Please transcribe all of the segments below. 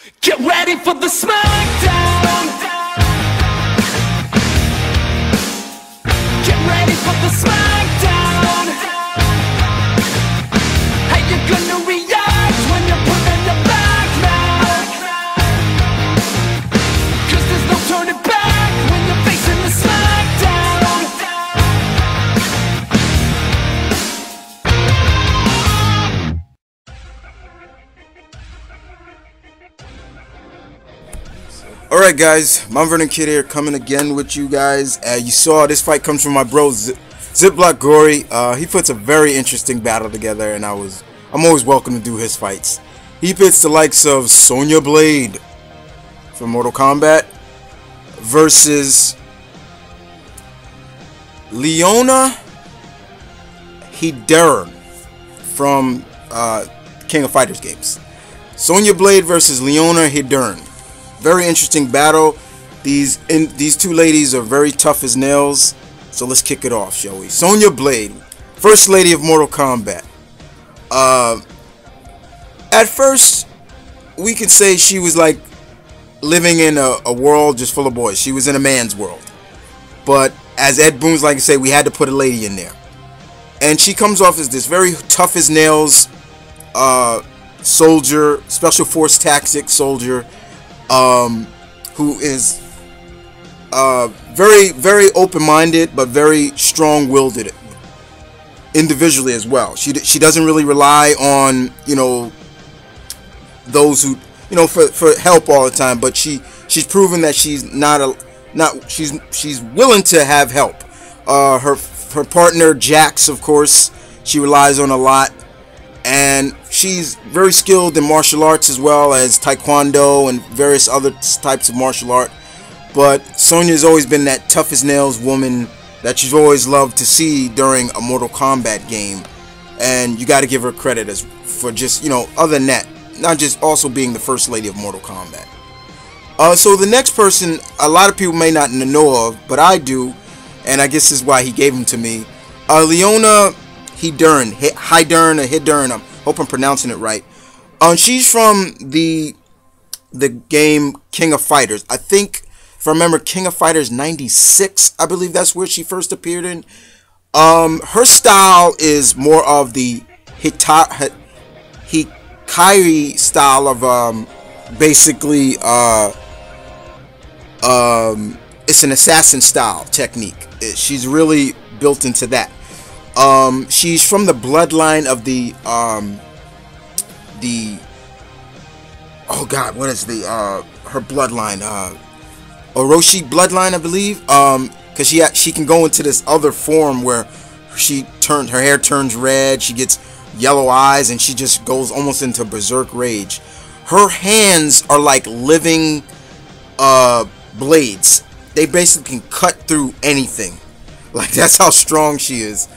Get ready for the smackdown. Get ready for the smackdown. How you gonna react when you're put on your back now? 'Cause there's no turning back when you're facing the smackdown. Alright guys, M.V.K here, coming again with you guys. You saw this fight comes from my bro Zipblockgory. He puts a very interesting battle together, and I'm always welcome to do his fights. He pits the likes of Sonya Blade from Mortal Kombat versus Leona Heidern from King of Fighters games. Sonya Blade versus Leona Heidern. Very interesting battle. These two ladies are very tough as nails. So let's kick it off, shall we? Sonya Blade, first lady of Mortal Kombat. At first, we could say she was like living in a world just full of boys. She was in a man's world. But as Ed Boon's like to say, we had to put a lady in there. And she comes off as this very tough as nails soldier, special force tactics soldier. Who is very, very open-minded, but very strong-willed individually as well. She doesn't really rely on, you know, those who, you know, for help all the time. But she's proven that she's she's willing to have help. Her partner Jax, of course, she relies on a lot. And she's very skilled in martial arts as well as taekwondo and various other types of martial art. But Sonya's always been that tough as nails woman that you've always loved to see during a Mortal Kombat game. And you got to give her credit for just, you know, other than that, not just also being the first lady of Mortal Kombat. So the next person, a lot of people may not know of, but I do, and I guess this is why he gave him to me. Leona Heidern, I hope I'm pronouncing it right. She's from the game King of Fighters. I think, if I remember, King of Fighters 96. I believe that's where she first appeared in. Her style is more of the Hikari style of basically it's an assassin style technique. She's really built into that. She's from the bloodline of the oh god, what is her bloodline? Orochi bloodline, I believe. Because she can go into this other form where her hair turns red, she gets yellow eyes, and she just goes almost into berserk rage. Her hands are like living blades. They basically can cut through anything. Like, that's how strong she is.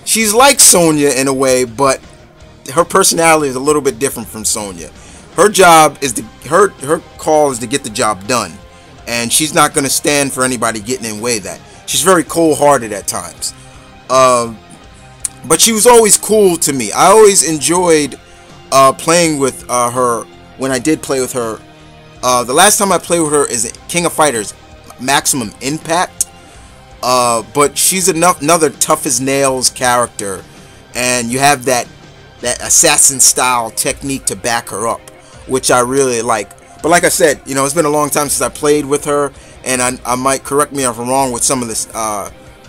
She's like Sonya in a way, but her personality is a little bit different from Sonya. Her job is her call is to get the job done, and she's not going to stand for anybody getting in the way of that. She's very cold-hearted at times, but she was always cool to me. I always enjoyed playing with her when I did play with her. The last time I played with her is King of Fighters Maximum Impact. But she's another tough as nails character, and you have that assassin style technique to back her up, which I really like. But like I said, you know, it's been a long time since I played with her, and I might correct me if I'm wrong with some of this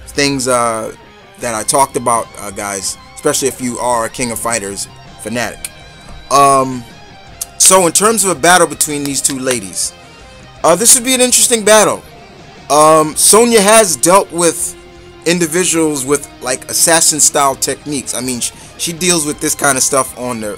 things that I talked about, guys, especially if you are a King of Fighters fanatic. So in terms of a battle between these two ladies, this would be an interesting battle. Sonya has dealt with individuals with like assassin style techniques. I mean, she deals with this kind of stuff on the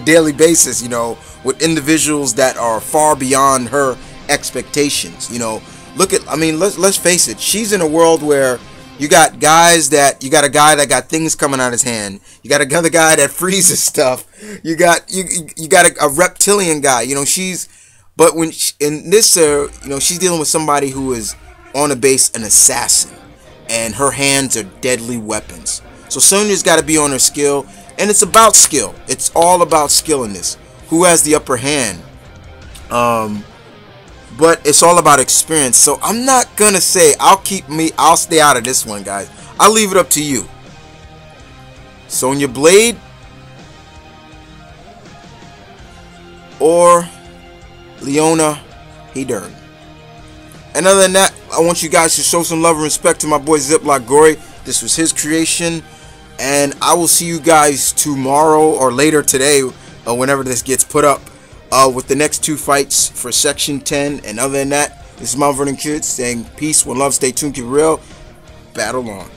daily basis, you know, with individuals that are far beyond her expectations. You know, let's face it, she's in a world where you got a guy that got things coming out of his hand. You got another guy that freezes stuff. You got a reptilian guy. You know, but when in this, you know, she's dealing with somebody who is on a base an assassin, and her hands are deadly weapons. So Sonya's got to be on her skill, and it's about skill. It's all about skill in this. who has the upper hand. But it's all about experience. So I'm not gonna say I'll stay out of this one, guys. I'll leave it up to you. Sonya Blade or Leona Heidern. And other than that, I want you guys to show some love and respect to my boy Zipblockgory. This was his creation. And I will see you guys tomorrow or later today, whenever this gets put up, with the next 2 fights for Section 10. And other than that, this is Mount Vernon Kid saying peace, one love, stay tuned, keep it real, battle on.